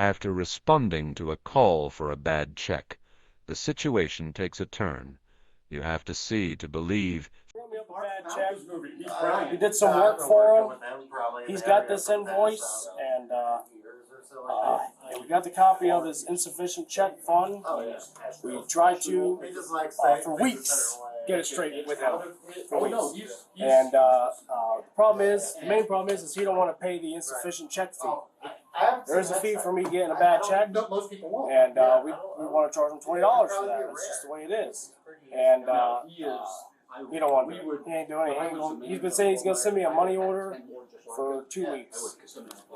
After responding to a call for a bad check, the situation takes a turn. You have to see to believe. Wrote me up a bad check. We did some work for him. He's got this invoice, and we got the copy of his insufficient check fund. We tried to, for weeks, get it straight with him. For weeks. And the main problem is he don't want to pay the insufficient check fee. There is a fee for me getting a bad check, and we want to charge him $20 for that. That's just the way it is. And he don't want to. He ain't doing anything. He's been saying he's going to send me a money order for 2 weeks.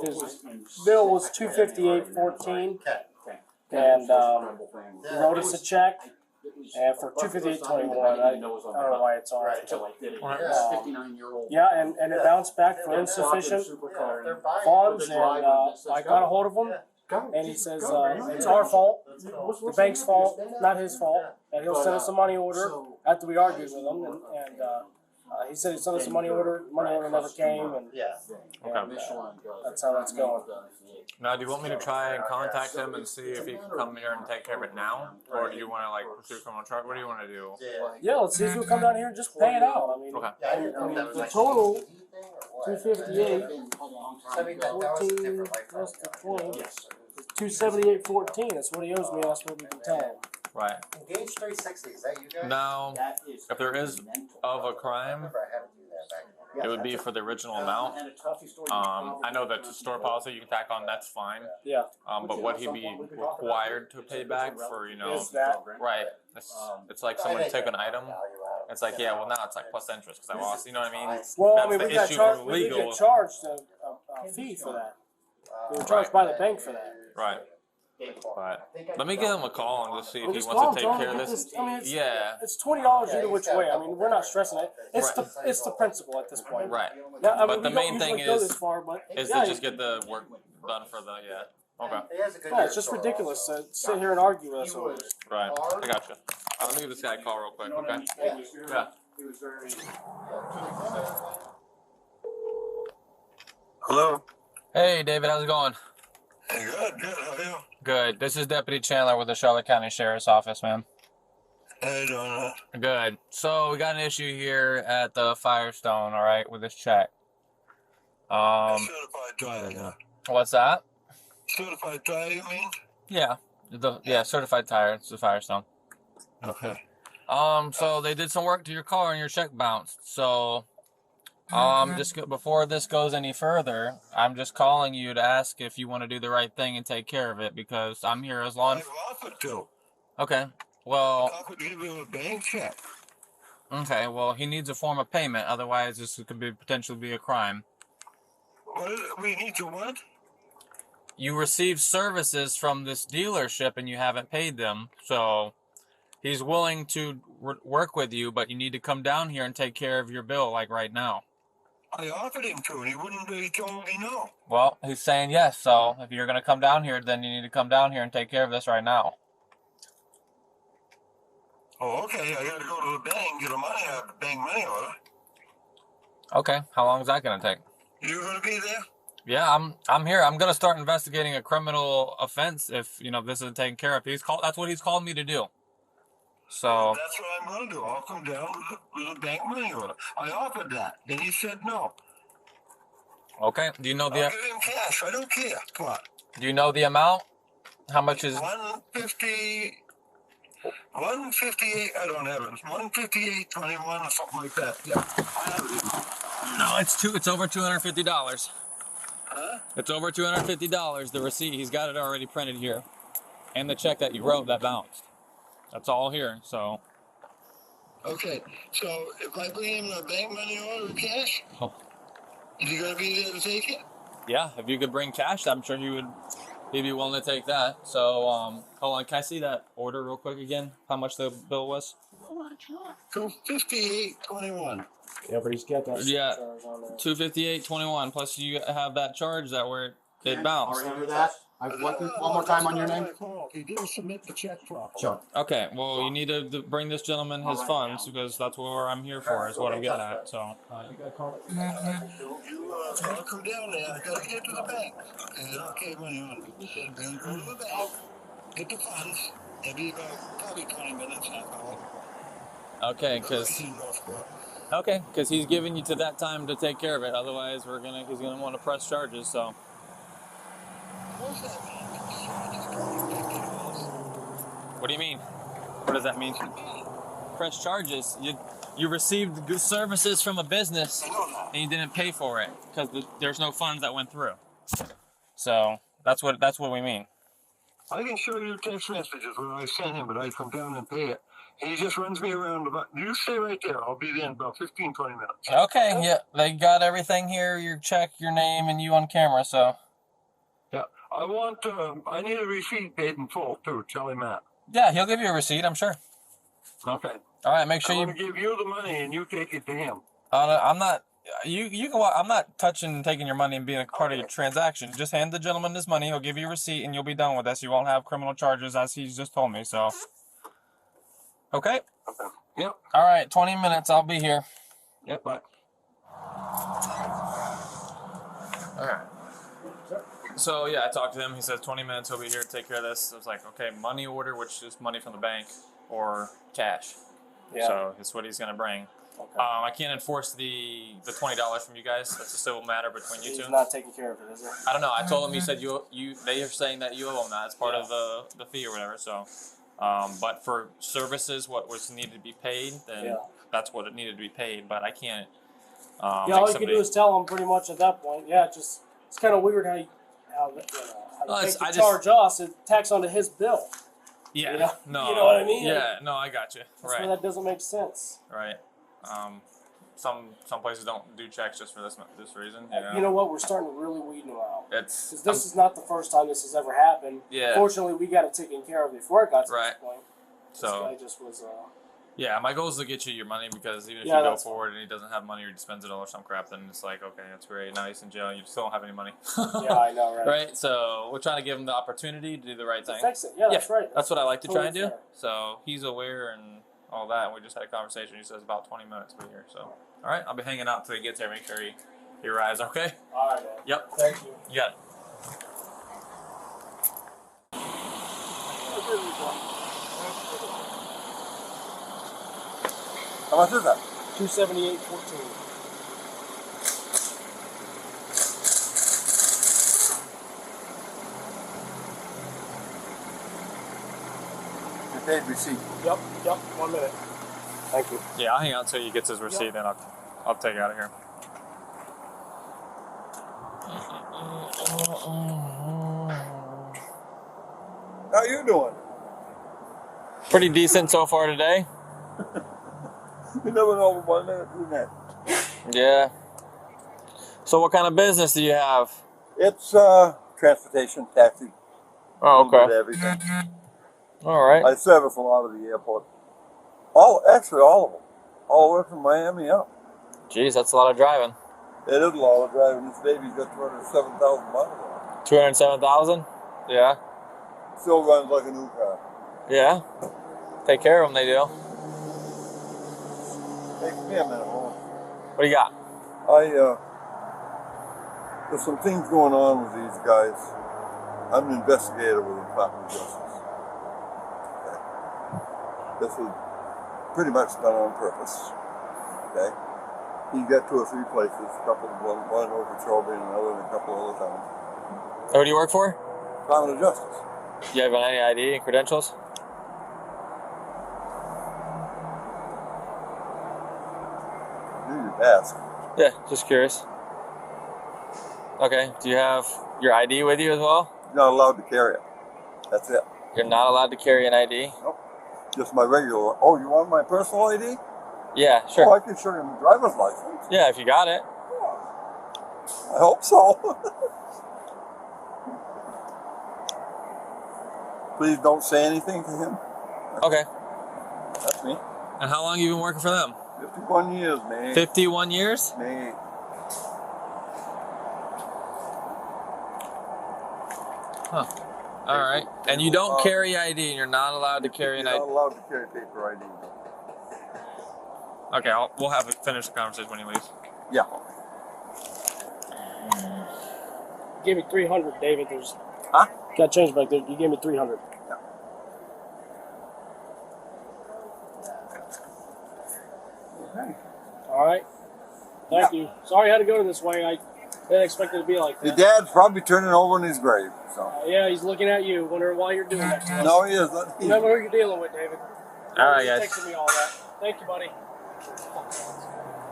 His bill was $258.14, and he wrote us a check. And for $258.21, I don't know why it's on. Yeah, and it bounced back for insufficient funds, and I got a hold of him, and he says it's our fault, the bank's fault, not his fault, and he'll send us a money order after we argued with him, and he said he'd send us a money order never came, and that's how that's going. Now, do you want me to try and contact him and see if he can come here and take care of it now? Or do you want to, like, pursue criminal charge? What do you want to do? Yeah, let's see if he'll come down here and just pay it out. I mean, the total, 258, 14 plus the 20, 278.14. That's what he owes me. That's what we can tell him. Right. Engage 360, is that you guys? Now, if there is of a crime, it would be for the original amount. I know that the store policy you can tack on, that's fine. Yeah. But would he be required to pay back for, Is that? Right. It's like someone took an item. It's like, yeah, well, now it's like plus interest because I lost, you know what I mean? Well, that's I mean, the we got issue charged a fee for that. We were charged by the bank for that. Right. But let me give him a call and just see if he wants to take care of this. I mean, it's $20 either which way. I mean, we're not stressing it. It's the principle at this point. Right. Yeah, I mean, but the main thing is to just get the work done for the Okay. Yeah, it's just ridiculous to sit here and argue with us over this. Right. I got you. Let me give this guy a call real quick. Okay. Yeah. Hello. Hey, David. How's it going? Hey, good. How are you? Good. This is Deputy Chandler with the Charlotte County Sheriff's Office, man. How you doing? Good. So we got an issue here at the Firestone, all right, with this check. Certified tire, yeah. What's that? Certified tire, you mean? Yeah. Certified tire. It's the Firestone. Okay. So they did some work to your car and your check bounced. So, just before this goes any further, I'm just calling you to ask if you want to do the right thing and take care of it because I'm here as long. I've offered to. Okay. Well. I offered to give him a bank check. Okay. Well, he needs a form of payment. Otherwise, this could potentially be a crime. What is it? We need to what? You received services from this dealership and you haven't paid them. So he's willing to work with you, but you need to come down here and take care of your bill like right now. I offered him to, and he wouldn't. He told me no. Well, he's saying yes. So if you're going to come down here, then you need to come down here and take care of this right now. Oh, okay. I got to go to the bank, get a bank money order. Okay. How long is that going to take? You going to be there? Yeah, I'm here. I'm going to start investigating a criminal offense if, this isn't taken care of. That's what he's called me to do. So that's what I'm going to do. I'll come down with a bank money order. I offered that, and he said no. Okay. Do you know I'll give him cash. I don't care. Come on. Do you know the amount? How much is 150? 158. I don't have it. 158.21 or something like that. Yeah. I have it. No, it's over $250. Huh? It's over $250. The receipt, he's got it already printed here, and the check that you wrote that bounced. That's all here. So. Okay. So if I bring him a bank money order of cash, is he gonna be there to take it? Yeah. If you could bring cash, I'm sure he'd be willing to take that. So hold on. Can I see that order real quick again? How much the bill was? So 58.21. Yeah, but he's got that. Yeah, 258.21. Plus you have that charge that where it bounced. Remember that? One more time on your name. He didn't submit the check properly. Sure. Okay, well, you need to bring this gentleman his funds because that's what I'm here for, is what I'm getting at. So, You, I'll come down there. I gotta get to the bank. Okay, okay, money on. Then go to the bank, get the funds. It'll be about probably 20 minutes, half hour. okay, because he's giving you to that time to take care of it. Otherwise, he's gonna want to press charges. So, What's that mean? Just probably $50. what do you mean? What does that mean? Press charges. You received good services from a business I know that. and you didn't pay for it because there's no funds that went through. So that's what we mean. I can show you text messages where I sent him, but I come down and pay it. He just runs me around about. You stay right there. I'll be there in about 15, 20 minutes. Okay, yeah, they got everything here. Your check, your name, and you on camera. So Yeah. I need a receipt paid in full, too. Tell him that. yeah, he'll give you a receipt, I'm sure. Okay. All right, make sure I'm you. going to give you the money and you take it to him. I'm not. You can. I'm not touching and taking your money and being a part of your transaction. Just hand the gentleman his money. He'll give you a receipt, and you'll be done with this. You won't have criminal charges, as he's just told me. So. Okay. Okay. Yep. All right. 20 minutes. I'll be here. Yep. Bye. All right. So yeah, I talked to him. He says 20 minutes. He'll be here to take care of this. I was like, okay, money order, which is money from the bank, or cash. Yeah. So it's what he's gonna bring. Okay. I can't enforce the $20 from you guys. That's a civil matter between you He's two. not taking care of it, is he? I don't know. I told him. You said they are saying that you owe them that. It's part of the fee or whatever. So, but for services, what was needed to be paid, then that's what it needed to be paid. But I can't. Yeah, all you can do is tell him pretty much at that point. Yeah, it's kind of weird how you charge us and tax onto his bill. Yeah. You know? No. You know what I mean? Yeah. No, I got you. That's Right. where that doesn't make sense. Right. Some places don't do checks just for this reason. You know what? We're starting to really weed them out. It's Because this is not the first time this has ever happened. Yeah. Fortunately, we got it taken care of before it got to Right. this point. So This guy just was. yeah, my goal is to get you your money because even if Yeah, you go that's forward and he doesn't have money or he spends it all or some crap, then it's like, okay, that's great. Now he's in jail and you still don't have any money. Yeah, I know, right? Right? So we're trying to give him the opportunity to do the right To thing. fix it. Yeah, that's right. That's what I like to try and do. totally fair. So he's aware and all that. And we just had a conversation. He says about 20 minutes we're here. So, all right, I'll be hanging out until he gets here. Make sure he arrives. Okay? All right, man. Yep. Thank you. You got it. How much is that? 278.14. You paid receipt. Yep. 1 minute. Thank you. Yeah, I'll hang out until he gets his receipt, then I'll take it out of here. How you doing? Pretty decent so far today. You never know 1 minute, 2 minutes. Yeah. So what kind of business do you have? It's transportation, taxi. Oh, Bit of okay. everything. All right. I service a lot of the airport. All of them. All the way from Miami up. Jeez, that's a lot of driving. It is a lot of driving. This baby's got 207,000 miles on it. 207,000? Yeah. Still runs like a new car. Yeah. Take care of them, they do. Takes me a minute. What do you got? There's some things going on with these guys. I'm an investigator with the Department of Justice. Okay. This was pretty much done on purpose. Okay. He got 2 or 3 places, one over Charade and another in a couple other towns. Who do you work for? Department of Justice. Do you have any ID and credentials? Knew you'd ask. Yeah, just curious. Okay, do you have your ID with you as well? You're not allowed to carry it. That's it. You're not allowed to carry an ID? Nope. Just my regular. Oh, you want my personal ID? Yeah, Oh, sure. I can show you my driver's license. Yeah, if you got it. I hope so. Please don't say anything to him. Okay. That's me. And how long have you been working for them? 51 years, man. 51 years? Man. Huh. All right. And you don't carry ID, and you're not allowed to carry an You're ID. not allowed to carry paper ID. Okay, we'll have a finish the conversation when he leaves. Yeah. Gave me 300, David. There's. Huh? Got change back there. You gave me 300. Yeah. Okay. All right. Thank you. Sorry I had to go this way. I didn't expect it to be like Your that. dad's probably turning over in his grave. So. Yeah, he's looking at you, wondering why you're doing that to us. No, he isn't. Remember who you're dealing with, David. All right, You're guys. texting me all that. Thank you, buddy.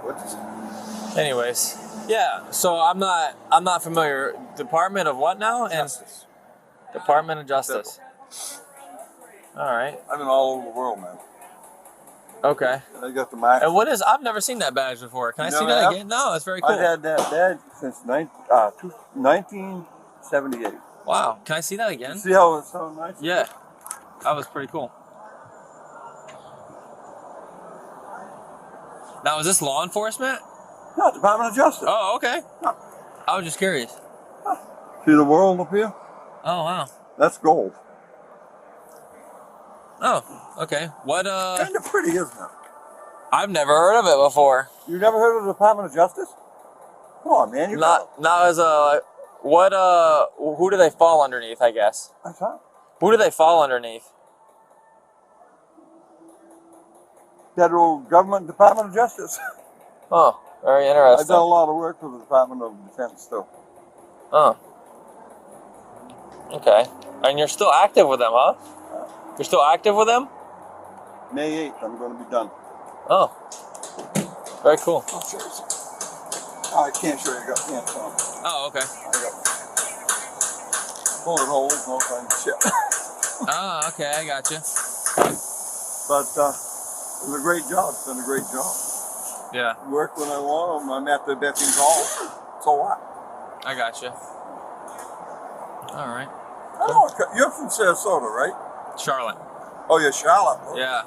What's Anyways, yeah. So I'm not familiar. Department of what now? And Justice. Department of Justice. All right. I've been all over the world, man. Okay. I got the max. And what is? I've never seen that badge before. Can I see never that have? again? No, it's very cool. I've had that badge since 1978. Wow. Can I see that again? See how it's so nice? Yeah. That was pretty cool. Now, is this law enforcement? No, Department of Justice. Oh, okay. I was just curious. See the world up here? Oh, wow. That's gold. Oh, okay. What, Kind of pretty, isn't it? I've never heard of it before. You never heard of the Department of Justice? Come on, man. You Not as a, what, who do they fall underneath, I guess? That's right. Who do they fall underneath? Federal Government Department of Justice. Oh, very I've done a interesting. lot of work for the Department of Defense, too. Oh. Okay. And you're still active with them, huh? You're still active with them? May 8th, I'm going to be done. Oh. Very cool. I'll show you some. I can't show you. I got pants on. Oh, okay. I got bullet holes, all kinds of shit. Oh, okay, I got you. But it was a great job. It's been a great job. Yeah, Work when I want them. I'm at the beck and call. So what? I got you. All right. I know. You're from Sarasota, right? Charlotte. Oh, you're Charlotte. Yeah.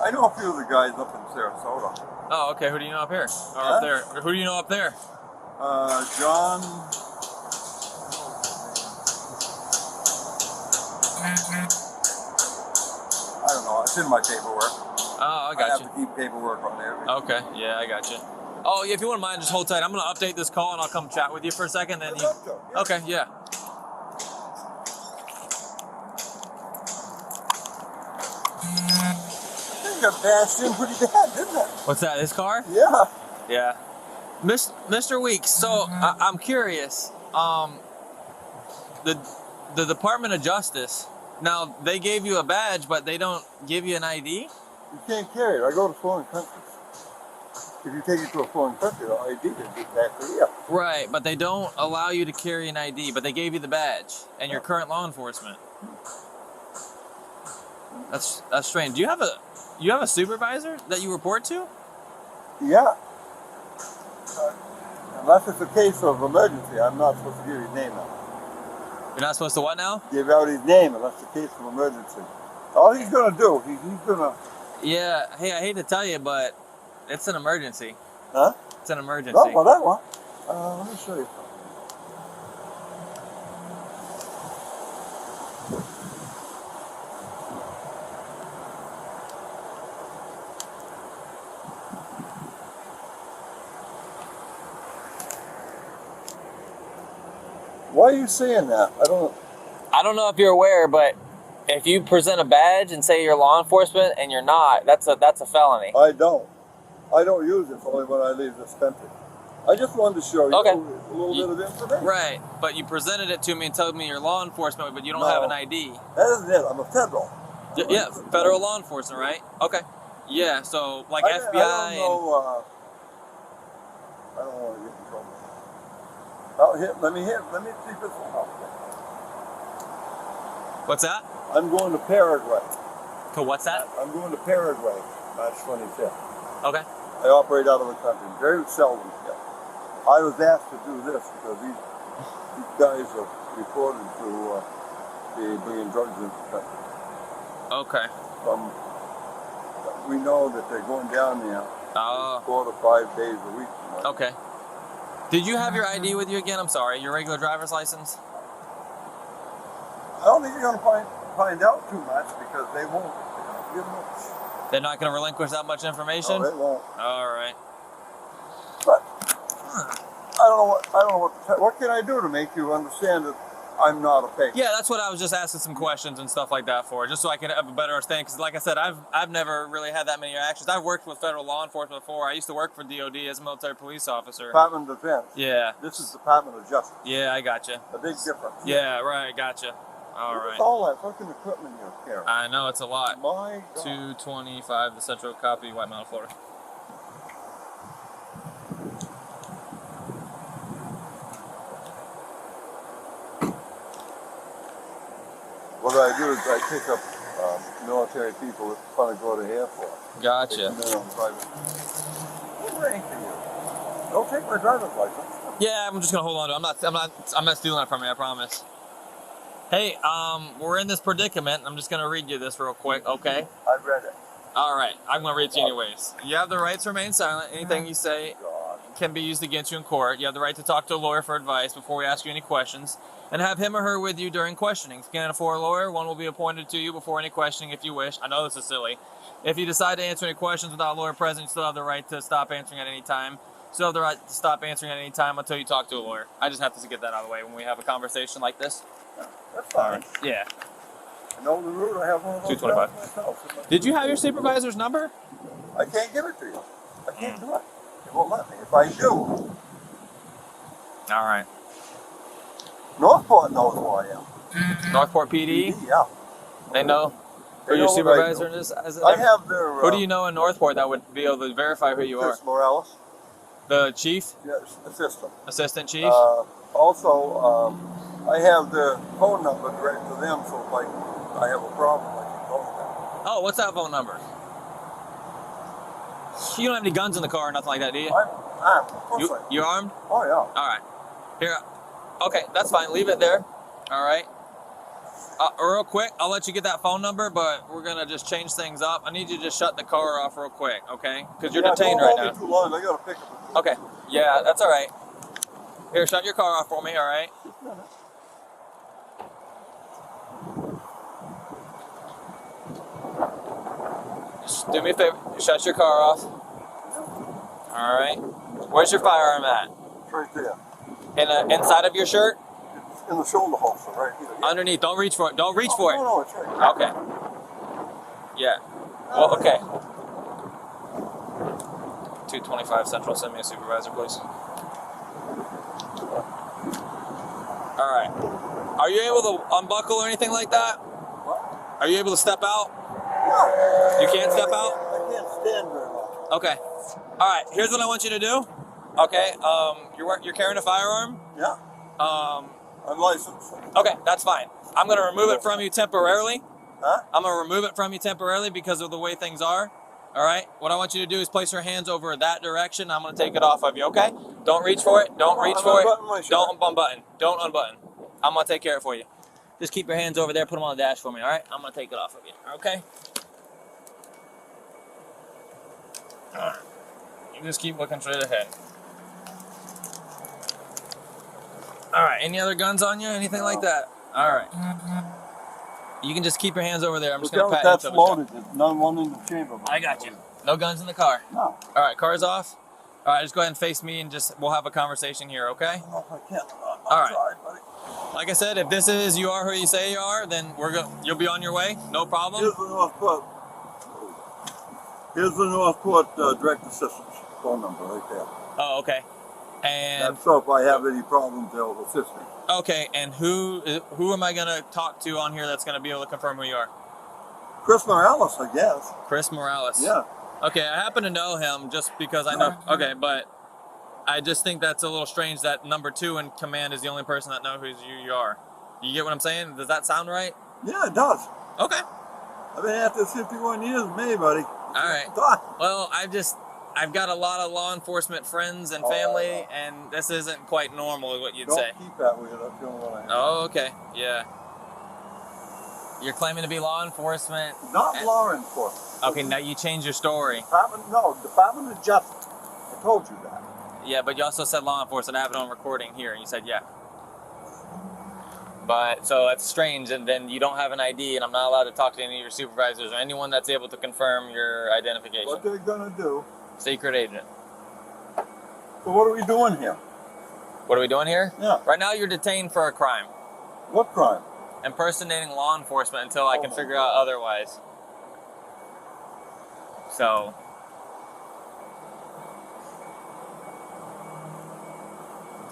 I know a few of the guys up in Sarasota. Oh, okay. Who do you know up here? Or Huh? up there? Who do you know up there? John. I don't know. It's in my paperwork. Oh, I I got have you. to keep paperwork on there. Okay. Yeah, I got you. Oh, yeah, if you wouldn't mind, just hold tight. I'm gonna update this call and I'll come chat with you for a second. Then you. Okay. Yeah. You got bashed in pretty bad, didn't it? What's that? This car? Yeah. Yeah. Mr. Weeks. So I'm curious. The Department of Justice. Now they gave you a badge, but they don't give you an ID. You can't carry it. I go to foreign countries. If you take it to a foreign country, the ID is back to you. Right, but they don't allow you to carry an ID, but they gave you the badge and your current law enforcement. That's strange. Do you have a supervisor that you report to? Yeah. Unless it's a case of emergency, I'm not supposed to give his name out. You're not supposed to what now? Give out his name unless it's a case of emergency. All he's gonna do, he's gonna. Yeah. Hey, I hate to tell you, but it's an emergency. Huh? It's an emergency. No, well that one. Let me show you something. Why are you saying that? I don't know if you're aware, but if you present a badge and say you're law enforcement and you're not, that's a felony. I don't use it only when I leave this country. I just wanted to show you Okay. a little bit of information. Right, but you presented it to me and told me you're law enforcement, but you don't No. have an ID. That isn't it. I'm a federal. Yeah, federal law enforcement, right? Okay. Yeah, so like I FBI don't know. I don't want to get in trouble. Let me see if this will help. what's that? I'm going to Paraguay. To what's that? I'm going to Paraguay, March 25th. Okay. I operate out of the country. Very seldom. Yeah. I was asked to do this because these guys are reported to be bringing drugs into the country. Okay. We know that they're going down there 4 to 5 days a week. Okay. Did you have your ID with you again? I'm sorry, your regular driver's license? don't think you're going to find out too much because they won't give much. They're not going to relinquish that much information? No, they won't. All right. But I don't know what can I do to make you understand that I'm not a fake? Yeah, that's what I was just asking some questions and stuff like that for, just so I can have a better understanding. Because, like I said, I've never really had that many interactions. I've worked with federal law enforcement before. I used to work for DOD as a military police officer. Department of Defense. Yeah. This is Department of Justice. Yeah, I gotcha. A big difference. Yeah, right, gotcha. All right. What's all that fucking equipment you're carrying? I know, it's a lot. My God. 225, the Central Copy, White Mountain, Florida. What I do is I pick up military people that want to go to the airport. Gotcha. Take them in on private. What rank are you? Don't take my driver's license. Yeah, I'm just gonna hold on to it. I'm not stealing it from you, I promise. Hey, we're in this predicament. I'm just gonna read you this real quick, okay? I've read it. All right, I'm gonna read it to you anyways. You have the right to remain silent. Anything you say God. can be used against you in court. You have the right to talk to a lawyer for advice before we ask you any questions, and have him or her with you during questioning. If you can't afford a lawyer, one will be appointed to you before any questioning if you wish. I know this is silly. If you decide to answer any questions without a lawyer present, you still have the right to stop answering at any time. Still have the right to stop answering at any time until you talk to a lawyer. I just have to get that out of the way when we have a conversation like this. That's fine. Yeah. I know the route. I have one of those 225. guys myself. Did you have your supervisor's number? I can't give it to you. I can't do it. It won't let me. If I do, All right. Northport knows who I am. Northport PD? Yeah. They know They who your know what I supervisor do. is? I have their. Who do you know in Northport that would be able to verify who you are? Chris Morales. The chief? Yes, assistant. Assistant chief? Also, I have their phone number direct to them, so if I have a problem, I can call them. Oh, what's that phone number? You don't have any guns in the car or nothing like that, do you? I'm armed. Of course I am. You armed? Oh, yeah. All right. Here. Okay, that's fine. Leave it there. All right. Real quick, I'll let you get that phone number, but we're gonna just change things up. I need you to just shut the car off real quick, okay? Because you're detained right now. Don't hold me too long. I gotta pick up. Okay. Yeah, that's all right. Here, shut your car off for me. All right. Just do me a favor. Shut your car off. All right. Where's your firearm at? It's right there. Inside of your shirt? It's in the shoulder holster right here. Yeah. Underneath. Don't reach for it. Don't reach for it. No, it's right here. Okay. Yeah. Well, okay. 225 Central, send me a supervisor, please. All right. Are you able to unbuckle or anything like that? What? Are you able to step out? No. You can't step out? I can't stand very well. Okay. All right. Here's what I want you to do. Okay. You're carrying a firearm. Yeah. I'm licensed. Okay, that's fine. I'm gonna remove it from you temporarily. Huh? I'm gonna remove it from you temporarily because of the way things are. All right. What I want you to do is place your hands over that direction. I'm gonna take it off of you. Okay. Don't reach for it. Don't reach for it. Don't unbutton. Don't unbutton. I'm gonna take care of it for you. Just keep your hands over there. Put them on the dash for me. All right. I'm gonna take it off of you. Okay. All right. You just keep looking straight ahead. All right. Any other guns on you? Anything like that? All right. You can just keep your hands over there. I'm just gonna pat That's you. loaded. There's none one in the chamber. I got you. No guns in the car. No. All right, car's off. All right, just go ahead and face me, and we'll have a conversation here, okay? Oh, I can't. All right. Sorry, buddy. Like I said, if this is you are who you say you are, then you'll be on your way. No problem. Here's the Northport direct assistance phone number right there. Oh, okay. And So if I have any problems, they'll assist me. okay, and who am I gonna talk to on here that's gonna be able to confirm who you are? Chris Morales, I guess. Chris Morales. Yeah. Okay, I happen to know him just because I know. Okay, but I just think that's a little strange that number 2 in command is the only person that knows who you are. You get what I'm saying? Does that sound right? Yeah, it does. Okay. I've been at this 51 years, me, buddy. All right. God. Well, I've got a lot of law enforcement friends and family, and this isn't quite normal, what you'd Don't say. keep that with you. That's the only one I have. Oh, okay. Yeah. You're claiming to be law enforcement. Not law enforcement. Okay, now you changed your story. Department of Justice. I told you that. Yeah, but you also said law enforcement. I have it on recording here, and you said yeah. But so that's strange, and then you don't have an ID, and I'm not allowed to talk to any of your supervisors or anyone that's able to confirm your identification. What they're gonna do? Secret agent. So what are we doing here? What are we doing here? Yeah. Right now you're detained for a crime. What crime? Impersonating law enforcement until I can figure out otherwise. So.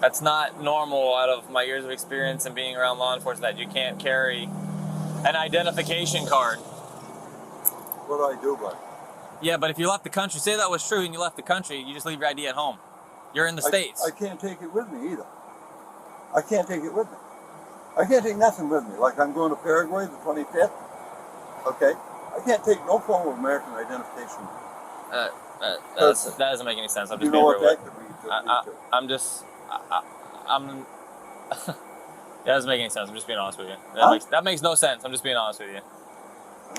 That's not normal out of my years of experience and being around law enforcement, that you can't carry an identification card. What do I do, buddy? Yeah, but if you left the country, say that was true and you left the country, you just leave your ID at home. You're in the States. I can't take it with me either. I can't take it with me. I can't take nothing with me. Like I'm going to Paraguay the 25th. Okay? I can't take no form of American identification. That doesn't make any sense. I'm just you know being what real. that could be? I'm just... That doesn't make any sense. I'm just being honest with you. That makes no sense. I'm just being honest with you.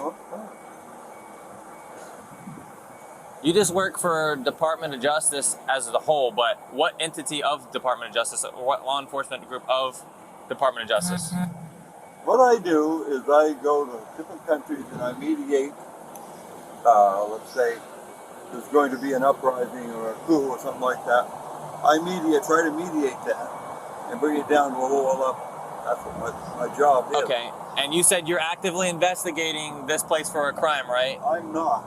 Oh, You just work for Department of Justice as a whole, but what entity of Department of Justice, or what law enforcement group of Department of Justice? what I do is I go to different countries and I mediate. Let's say there's going to be an uprising or a coup or something like that. I try to mediate that and bring it down to a lower level. That's what my job is. Okay, and you said you're actively investigating this place for a crime, right? I'm not.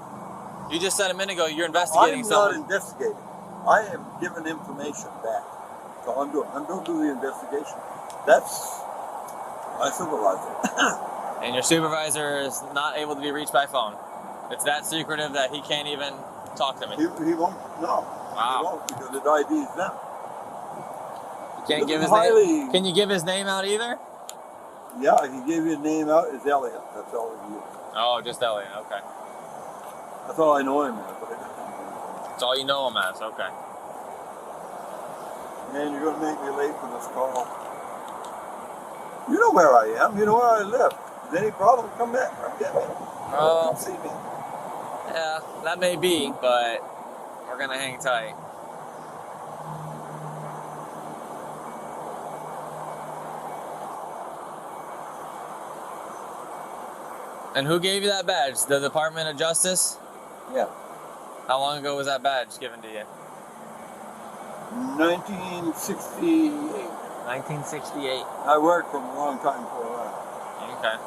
You just said a minute ago you're investigating I'm someone. not investigating. I am giving information back. That's all I'm doing. I'm don't do the investigation. That's my supervisor. And your supervisor is not able to be reached by phone. It's that secretive that he can't even talk to me. He won't. No. Wow. He won't because it IDs them. You can't give his name. Can you give his name out either? Yeah, I can give you a name out. It's Elliot. That's all he is. Oh, just Elliot. Okay. That's all I know him as. That's all you know him as. Okay. Man, you're going to make me late for this call. You know where I am. You know where I live. If there's any problem, come back. Come get me. Come see me. Yeah, that may be, but we're going to hang tight. And who gave you that badge? The Department of Justice? Yeah. How long ago was that badge given to you? 1968. 1968. I worked for a long time for that. Okay.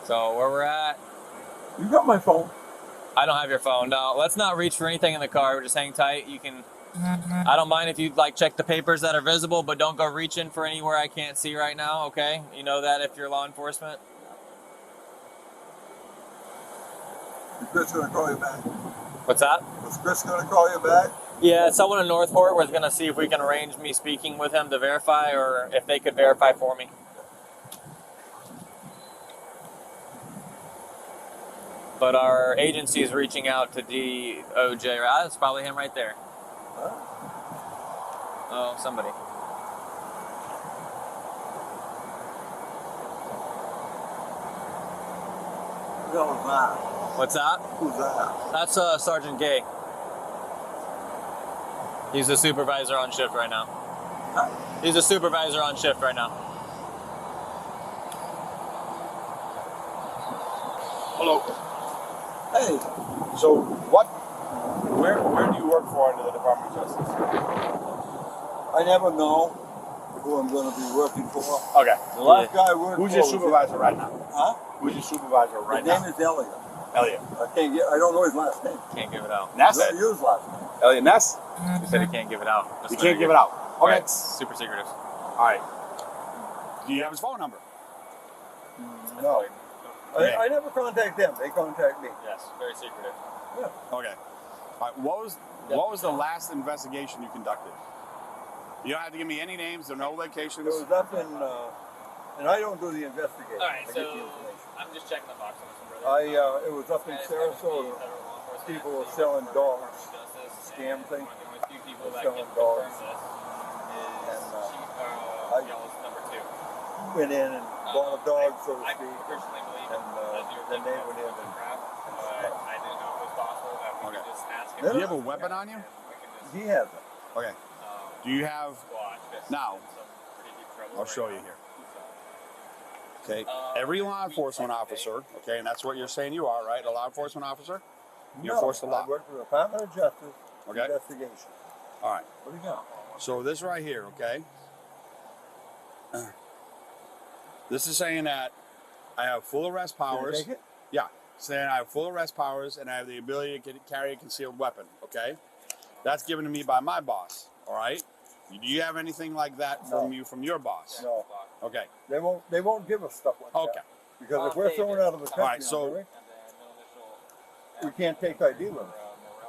So where we're at, You got my phone. I don't have your phone. No, let's not reach for anything in the car. Just hang tight. You can. I don't mind if you like check the papers that are visible, but don't go reaching for anywhere I can't see right now. Okay, you know that if you're law enforcement. Is Chris going to call you back? What's that? Was Chris going to call you back? Yeah, someone in Northport was gonna see if we can arrange me speaking with him to verify, or if they could verify for me. But our agency is reaching out to DOJ. That's probably him right there. Huh? Oh, somebody. Who the hell is that? What's that? Who's that? That's Sergeant Gay. He's the supervisor on shift right now. Huh? He's a supervisor on shift right now. Hello. Hey, So where do you work for under the Department of Justice? I never know who I'm going to be working for. Okay. The last guy I worked Who's for your was- supervisor right now? Huh? Who's your supervisor right His now? name is Elliot. Elliot. I don't know his last name. Can't give it out. I Ness? don't use his last name. Elliot Ness? He said he can't give it out. You can't give it out. Okay. Right, it's super secretive. All right. Do you have his phone number? No. Okay. I never contact them. They contact me. Yes, very secretive. Okay. All right. What was the last investigation you conducted? You don't have to give me any names or no locations. It was up in, and I don't do the investigation. All right, I get so the information. I'm just checking the box on this one, brother. It was up in Sarasota. People were selling dogs. Scam thing. people that selling can confirm dogs. this is I- y'all's number 2. Went in and bought a dog, so to I speak. personally believe And, that you were then they thinking went of in some and- crap, but I didn't know if it was possible that we Okay. could just ask him. No, Do you have a weapon on you? And we can just He has it. Okay. Do you have? squash this Now, in some pretty deep trouble I'll right show now. you here. Okay. Every law enforcement officer, okay, and that's what you're saying you are, right? A law enforcement officer? You enforce the law. I work for the Department of Justice Okay. investigation. All right. What do you got? So this right here, okay? This is saying that I have full arrest Can I powers. take it? Yeah, saying I have full arrest powers and I have the ability to carry a concealed weapon. Okay, that's given to me by my boss. All right. Do you have anything like that from your boss? No, Okay. they won't give us stuff like Okay. that. Because if we're thrown out of the country, All right, so- on the way, we can't take ID with us.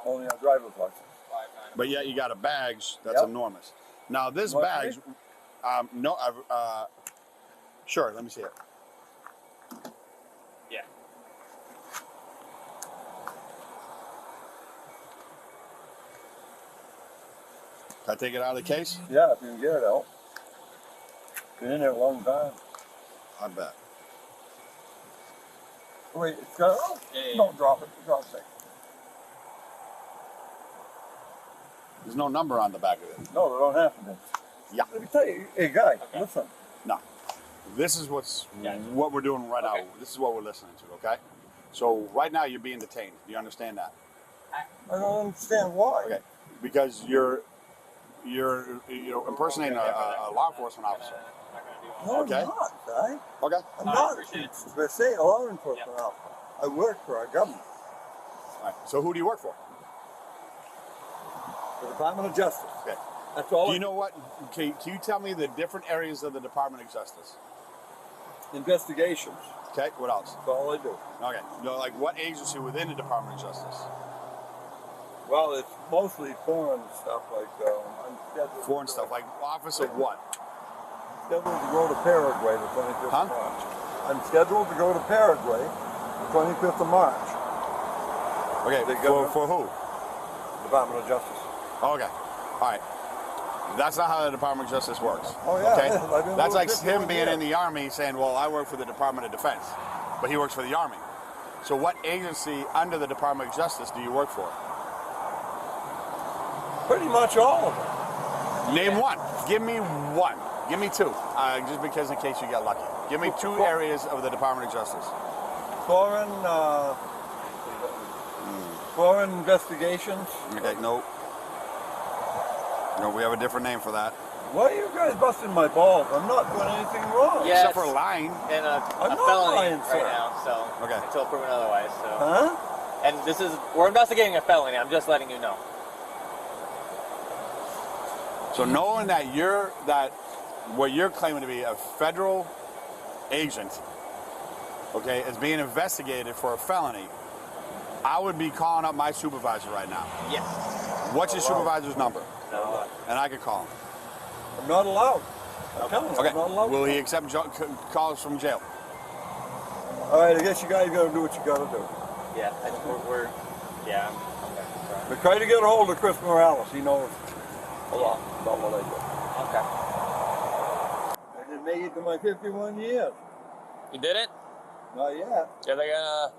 Only our driver's license. But yet you got a badge that's Yep. enormous. Now this You want badge, no, sure. Let me see it. Yeah. Can I take it out of the case? Yeah, if you can get it out. Been in there a long time. I bet. Wait, it's got. Oh, Yeah. don't drop it. Drop it. There's no number on the back of it. No, they don't have to. Yeah. Let me tell you, hey guy, listen. No. This is what we're doing right Okay. now. This is what we're listening to, okay? So right now you're being detained. Do you understand that? I don't understand why. Okay. Because you're impersonating a law enforcement officer. No, Okay. I'm not, guy. Okay. I'm I not. appreciate it. They say a law enforcement officer. I work for our government, All right. So who do you work for? the Department of Justice. Okay. That's all. Do you know what? Can you tell me the different areas of the Department of Justice? Investigations. Okay. What else? That's all I do. Okay. No, like what agency within the Department of Justice? Well, it's mostly foreign stuff like I'm scheduled. Foreign stuff. Like office of what? Scheduled to go to Paraguay the 25th Huh? of March. I'm scheduled to go to Paraguay the 25th of March. Okay. The government? For who? Department of Justice. Okay. All right. That's not how the Department of Justice works. Oh, yeah, Okay. it is. I've been That's doing like 51 him being years. in the Army saying, "Well, I work for the Department of Defense," but he works for the Army. So, what agency under the Department of Justice do you work for? Pretty much all of them. Name one. Give me one. Give me two. Just because in case you get lucky. Give me two areas of the Department of Justice. Foreign investigations. Okay. No. No, we have a different name for that. Why are you guys busting my balls? I'm not doing anything wrong. Yeah. Except for lying. And I'm a not felony lying, right sir. now, so Okay. until proven otherwise. So, Huh? and we're investigating a felony. I'm just letting you know. So knowing that what you're claiming to be a federal agent, okay, is being investigated for a felony, I would be calling up my supervisor right now. Yes. What's your supervisor's number? No. And I could call him. I'm not allowed. I'm telling you, Okay. I'm not allowed. Will he accept calls from jail? All right, I guess you guys got to do what you got to do. Yeah. We're yeah. Okay. But try to get a hold of Chris Morales. He knows a lot about what I do. Okay. I didn't make it to my 51 years. You did it? Not yet. Are they gonna?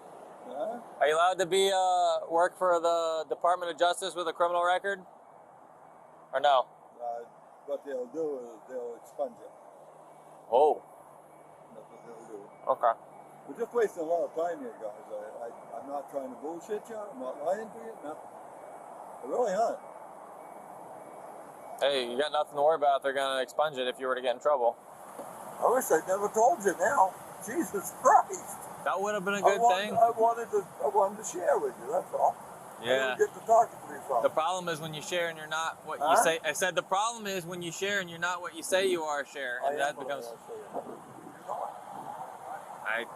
Huh? Are you allowed to be work for the Department of Justice with a criminal record? Or no? What they'll do is they'll expunge it. Oh. That's what they'll do. Okay. We're just wasting a lot of time here, guys. I'm not trying to bullshit you. I'm not lying to you. No. I really aren't. Hey, you got nothing to worry about. They're gonna expunge it if you were to get in trouble. I wish I'd never told you now. Jesus Christ. That would have been a good thing. I wanted to share with you, that's all. I Yeah. didn't get to talk to you The problem is when you share and you're not what you Huh? say. I said the problem is when you share and you're not what you say you are, share, and that becomes.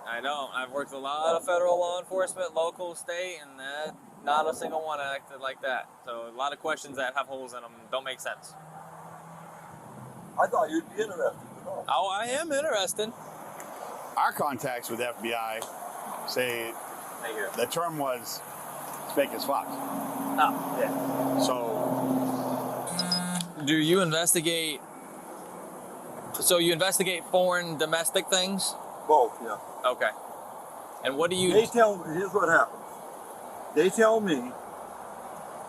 I don't. I've worked with a lot of federal law enforcement, local, state, and not a single one acted like that. So a lot of questions that have holes in them don't make sense. I thought you'd be interested to know. Oh, I am interested. Our contacts with FBI say the term was fake as fuck. Oh, yeah. So do you investigate? So you investigate foreign domestic things? Both, yeah. Okay. And what do you? They tell me, here's what happens. They tell me,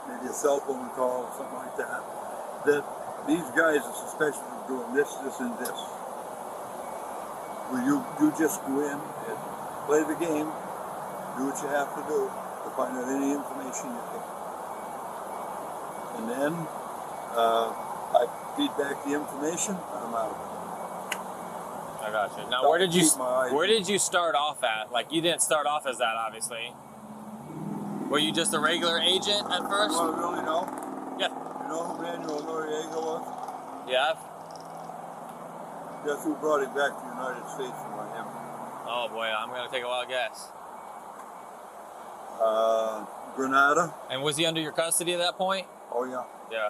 maybe a cell phone call or something like that, that these guys are suspected of doing this, this, and this. Well, you just go in and play the game, do what you have to do to find out any information you can. And then I feed back the information, and I'm out of it. I got you. Now, Don't where did keep you start off at? Like, you didn't start off as that, obviously. Were you just a regular agent at You first? want to really know? Yeah. You know who Manuel Noriega was? Yeah. Guess who brought him back to the United States from Miami? Oh boy, I'm gonna take a wild guess. Grenada. And was he under your custody at that point? Oh yeah. Yeah.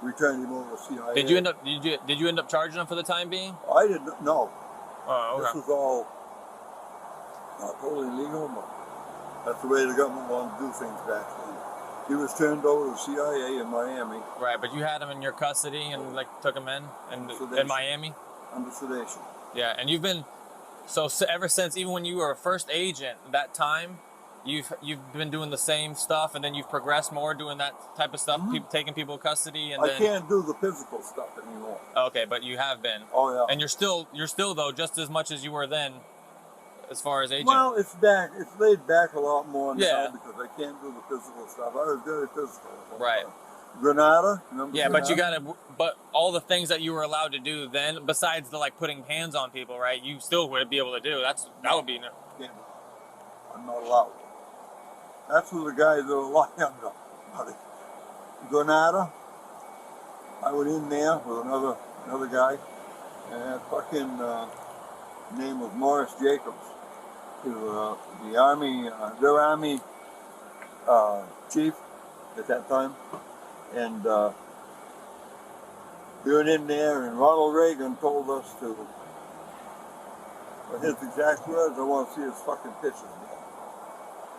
We turned him over to CIA. Did you end up charging him for the time being? I didn't know. Oh, This was all not totally legal, but that's the way the government wanted to do things back then. He was turned over to CIA in Miami. Right, but you had him in your custody and like took him in Sedation. Miami. Under sedation. Yeah, and you've been so ever since, even when you were a first agent, that time, you've been doing the same stuff, and then you've progressed more doing that type of stuff, taking people in custody, and I then. can't do the physical stuff anymore. Okay, but you have been. Oh yeah. And you're still though just as much as you were then, as far as agent. Well, it's laid back a lot more now Yeah. because I can't do the physical stuff. I was very physical. Right. Grenada, remember? Yeah, Grenada? but all the things that you were allowed to do then, besides the like putting hands on people, right? You still would be able to do. That would be. Yeah. I'm not allowed. That's who the guys that are locked up. Buddy. Grenada. I went in there with another guy, and that fucking name was Morris Jacobs. He was the army, their army chief at that time, and we went in there, and Ronald Reagan told us to. His exact words, I want to see his fucking pictures.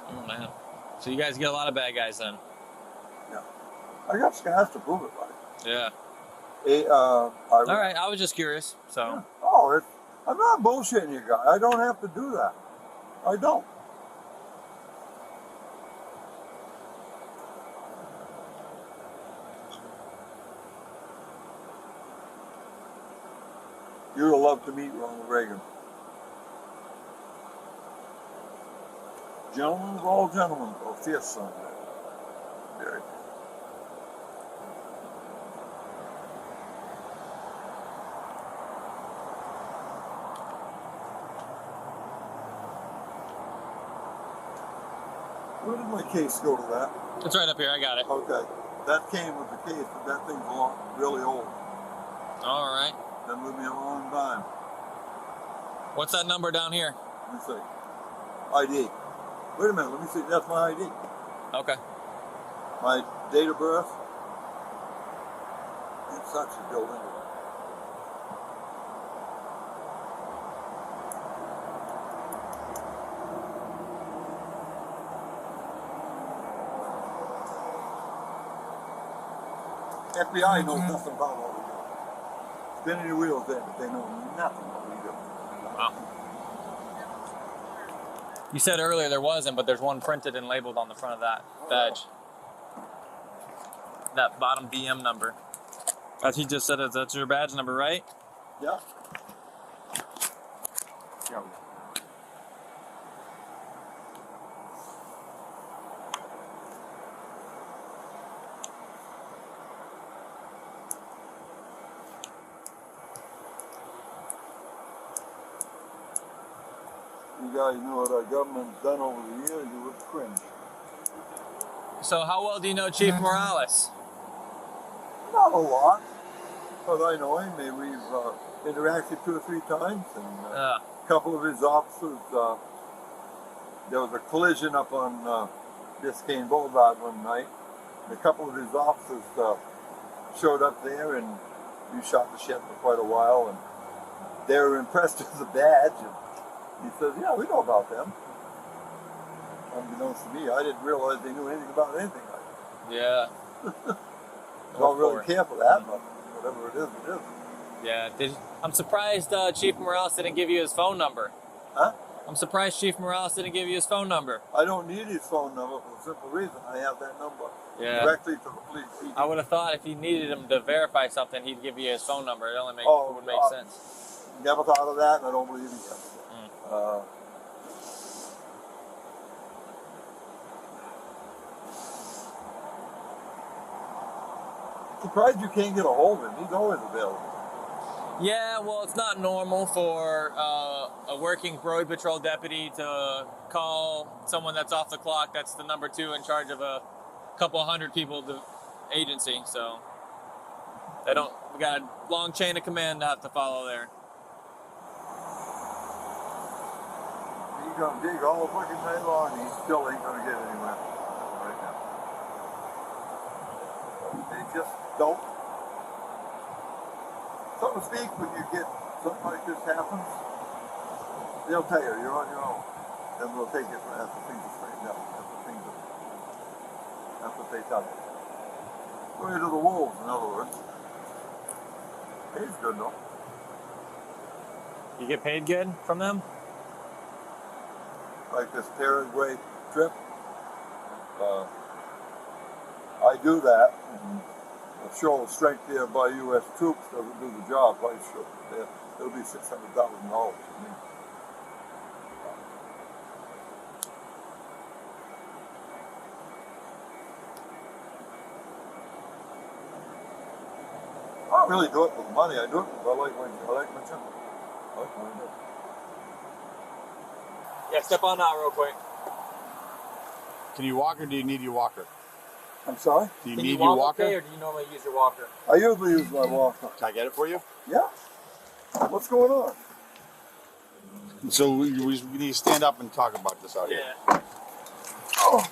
Oh man. So you guys get a lot of bad guys then. Yeah. I got scars to prove it, buddy. Yeah. All right. I was just curious. So. Yeah. Oh, I'm not bullshitting you guys. I don't have to do that. I don't. You would love to meet Ronald Reagan. Gentlemen of all gentlemen, or fierce son. Very. Where did my case go to that? It's right up here. I got it. Okay. That came with the case, but that thing's really old. All right. Been with me a long time. What's that number down here? Let me see. ID. Wait a minute, let me see. That's my ID. Okay. My date of birth. It sucks to build into it. FBI knows nothing about what we do. Spinning your wheels there, but they know nothing what we do. Wow. You said earlier there wasn't, but there's one printed and labeled on the front of that badge. That bottom BM number. As he just said, that's your badge number, right? Yeah. Yeah. You guys know what our government's done over the years, you would cringe. So how well do you know Chief Morales? Not a lot, but I know him. We've interacted 2 or 3 times, and a couple of his officers, there was a collision up on Biscayne Boulevard one night. A couple of his officers showed up there, and we shot the shit for quite a while, and they were impressed with the badge. And he says, yeah, we know about them. Unbeknownst to me, I didn't realize they knew anything about anything like that. Yeah. Don't really four. care for that, but whatever it is, it is. Yeah, I'm surprised Chief Morales didn't give you his phone number. Huh? I'm surprised Chief Morales didn't give you his phone number. I don't need his phone number for the simple reason I have that number directly to the police. I would have thought if he needed him to verify something, he'd give you his phone number. It only would make sense. Never thought of that, and I don't believe he has. Surprised you can't get a hold of him. He's always available. Yeah, well, it's not normal for a working road patrol deputy to call someone that's off the clock. That's the number 2 in charge of a couple hundred people the agency. So we got a long chain of command to have to follow there. He's gonna dig all the fucking night long, and he still ain't gonna get anywhere right now. They just don't. So to speak, when you get something like this happens, they'll tell you you're on your own. Then we'll take it after things are straightened out. That's what they tell you. Going to the wolves, in other words. Pays good though. You get paid good from them? Like this Paraguay trip. I do that. A show of strength there by U.S. troops doesn't do the job. Right? Sure. It'll be $600,000 to me. I don't really do it for the money. I do it because I like my job. I like my job. Yeah, step on out real quick. Can you walk or do you need your walker? I'm sorry? Do you Can need you your walk walker? okay, or do you normally use your walker? I usually use my walker. Can I get it for you? Yeah. What's going on? So we need to stand up and talk about this out here. Yeah. Oh.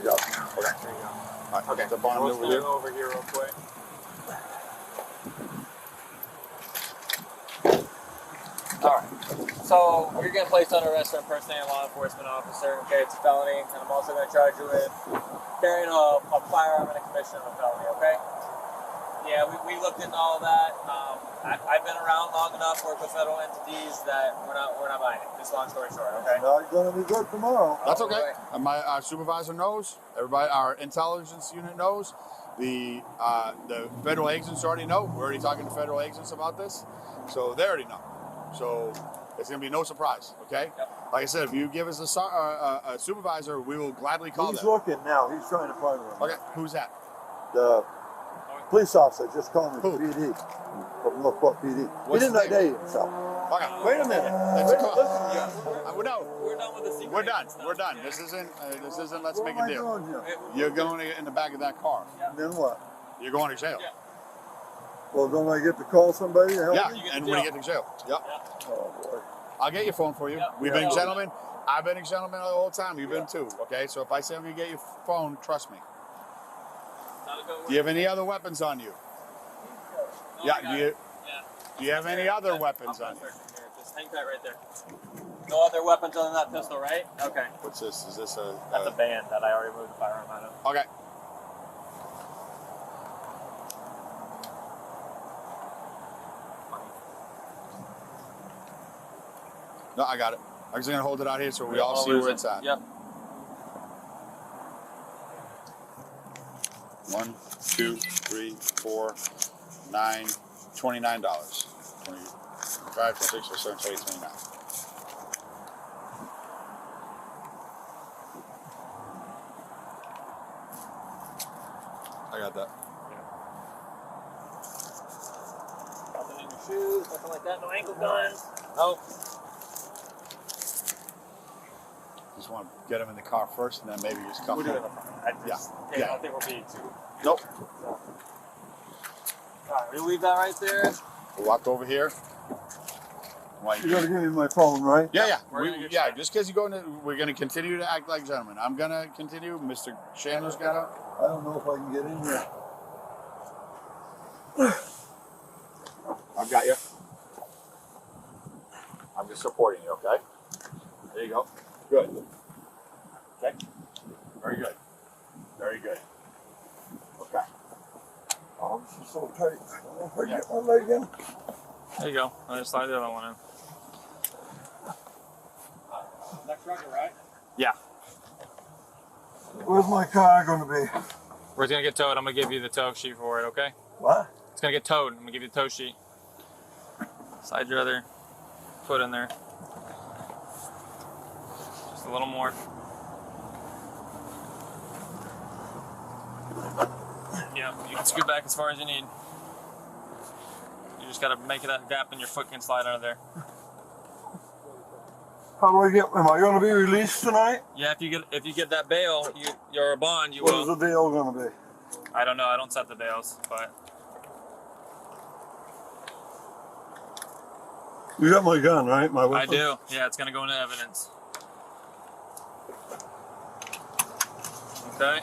Yeah. Okay. There you go. All right, Okay. step on We'll over stand here. over here real quick. Alright. So you're getting placed under arrest for impersonating a law enforcement officer. Okay, it's a felony, and I'm also going to charge you with carrying a firearm in a commission of a felony. Okay. Yeah, we looked into all that. I've been around long enough, worked with federal entities that we're not buying it. Just long story short. Okay. Not gonna be good tomorrow. That's okay. Alright. And our supervisor knows. Everybody, our intelligence unit knows. The federal agents already know. We're already talking to federal agents about this, so they already know. So it's gonna be no surprise. Okay. Yep. Like I said, if you give us a supervisor, we will gladly call He's them. looking now. He's trying to find one. Okay. Who's that? The police officer just called me Who? PD from Northport PD. What's He didn't his name? identify himself. Okay. Wait a minute. That's a call. Listen, No. We're done with the secret. We're done. agent stuff. We're done. Yeah. This isn't. Let's what make am a I deal. doing here? You're going in the back of that car. Then what? You're going to jail. Yeah. Well, don't I get to call somebody to help Yeah, me? You get and to when you jail. get to jail. Yep. Oh, boy. I'll get your phone for you. Yeah. We've Yeah. been gentlemen. I've been a gentleman the whole time. You've been too. Okay, so if I say I'm gonna get your phone, trust me. Not a good Do you have any other weapons on you? Oh, Yeah. I got Do you? it. Yeah. Do you have any other weapons I'll on you? search in here. Just hang tight right there. No other weapons other than that pistol, right? Okay. What's this? Is this a? That's a band that I already moved the firearm out of. Okay. No, I got it. I'm just gonna hold it out here so we all see where it's at. Yep. 1, 2, 3, 4, 9, $29. 25, 26, 27, 28, 29. I got that. Nothing in your shoes, nothing like that. No ankle guns. Nope. Just want to get him in the car first, and then maybe just come. We'll do it in the front. I Yeah. don't think we'll be too. Nope. Alright, we leave that right there. We'll walk over here. You gotta give me my phone, right? Yeah. We're gonna get Yeah. started. Just because you go into, we're gonna continue to act like gentlemen. I'm gonna continue. Mr. Chandler's gonna. I don't know if I can get in here. I've got you. I'm just supporting you. Okay. There you go. Good. Okay. Very good. Very good. It's so tight. If I get my leg in. There you go. I'll just slide the other one in. Next record, right? Yeah. Where's my car going to be? We're gonna get towed. I'm gonna give you the tow sheet for it, okay? What? It's gonna get towed. I'm gonna give you the tow sheet. Slide your other foot in there. Just a little more. Yeah, you can scoot back as far as you need. You just gotta make that gap and your foot can slide under there. How do I get? Am I going to be released tonight? Yeah, if you get that bail, you're a bond. You What will. is the deal going to be? I don't know. I don't set the bails, but You got my gun, right? My I weapon? do. Yeah, it's gonna go into evidence. Okay.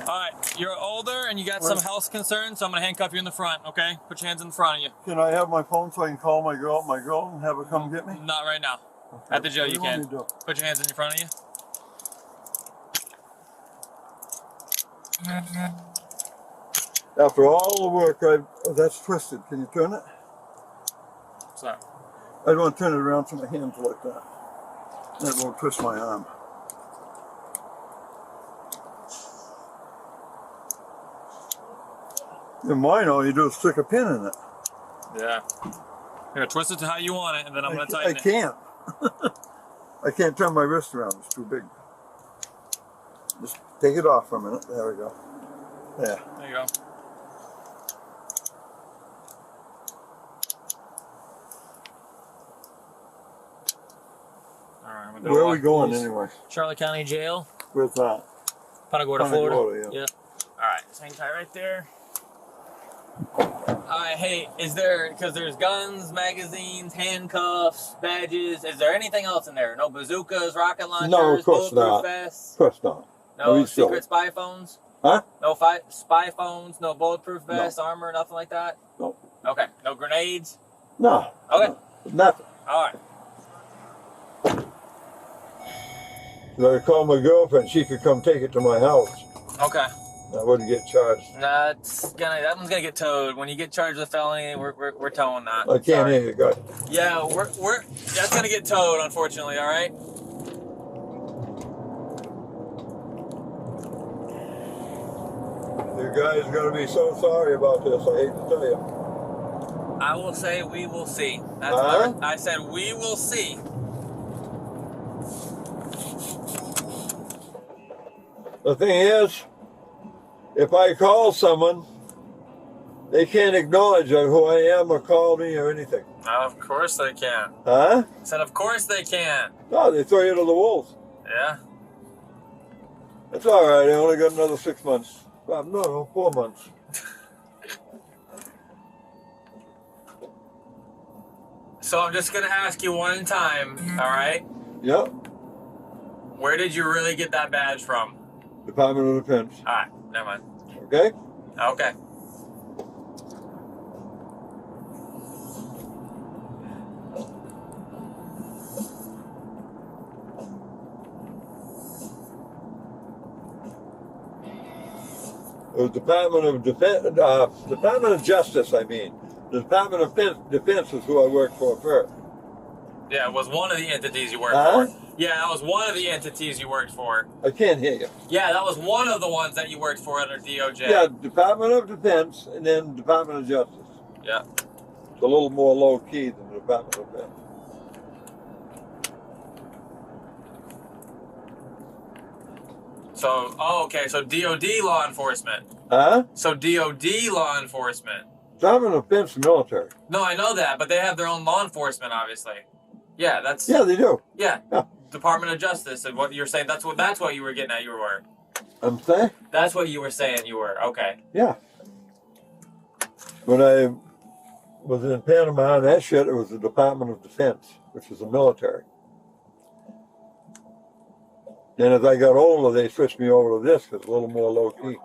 All right. You're older and you got some health concerns, so I'm gonna handcuff you in the front. Okay. Put your hands in front of you. Can I have my phone so I can call my girl, and have her come get me? Not right now. At the jail, What do you want can. me to do? Put your hands in front of you. After all the work that's twisted. Can you turn it? What's that? I want to turn it around so my hands like that. That won't twist my arm. In mine, all you do is stick a pin in it. Yeah. Here, twist it to how you want it, and then I'm gonna I tighten it. can't. I can't turn my wrist around. It's too big. Just take it off for a minute. There we go. Yeah. There you go. All right. I'm gonna Where are we going these. anyway? Charlotte County Jail, Where's that? Punta Gorda, Punta Florida. Gorda, yeah. All right, just hang tight right there. All right, hey, is there, because there's guns, magazines, handcuffs, badges, is there anything else in there? No bazookas, rocket launchers, No, of course bulletproof not. vests? Of course not. No he's still- secret spy phones? Huh? No spy phones, no bulletproof vests, armor, nothing like that? No. Okay, no grenades? No. Okay, Nothing. all right. I called my girlfriend. She could come take it to my house. Okay. I wouldn't get charged. That one's gonna get towed. When you get charged with felony, we're towing that. I can't Sorry. hear you, guys. Yeah, that's gonna get towed, unfortunately. All right. You guys are going to be so sorry about this. I hate to tell you. I will say we will see. That's Huh? I said we will see. The thing is, if I call someone, they can't acknowledge who I am or call me or anything. Of course they can. Huh? I said of course they can. No, they throw you to the wolves. Yeah. It's all right. I only got another 6 months. No, 4 months. So I'm just gonna ask you one time. All right. Yep. Where did you really get that badge from? Department of Defense. All right. Never mind. Okay? Okay. It was Department of Defense, Department of Justice, I mean. The Department of Defense is who I worked for first. Yeah, it was one of the entities you worked Huh? for. Yeah, that was one of the entities you worked for. I can't hear you. Yeah, that was one of the ones that you worked for under DOJ. Yeah, Department of Defense and then Department of Justice. Yeah. It's a little more low key than the Department of Defense. So, okay, so DOD law enforcement. Huh? So DOD law enforcement. Department of Defense is military. No, I know that, but they have their own law enforcement, obviously. Yeah, that's Yeah, they do. yeah. Yeah. Department of Justice, and what you're saying, that's what you were getting at. You were. I'm saying? That's what you were saying. You were okay. Yeah. When I was in Panama and that shit, it was the Department of Defense, which is the military. And as I got older, they switched me over to this because it's a little more low key.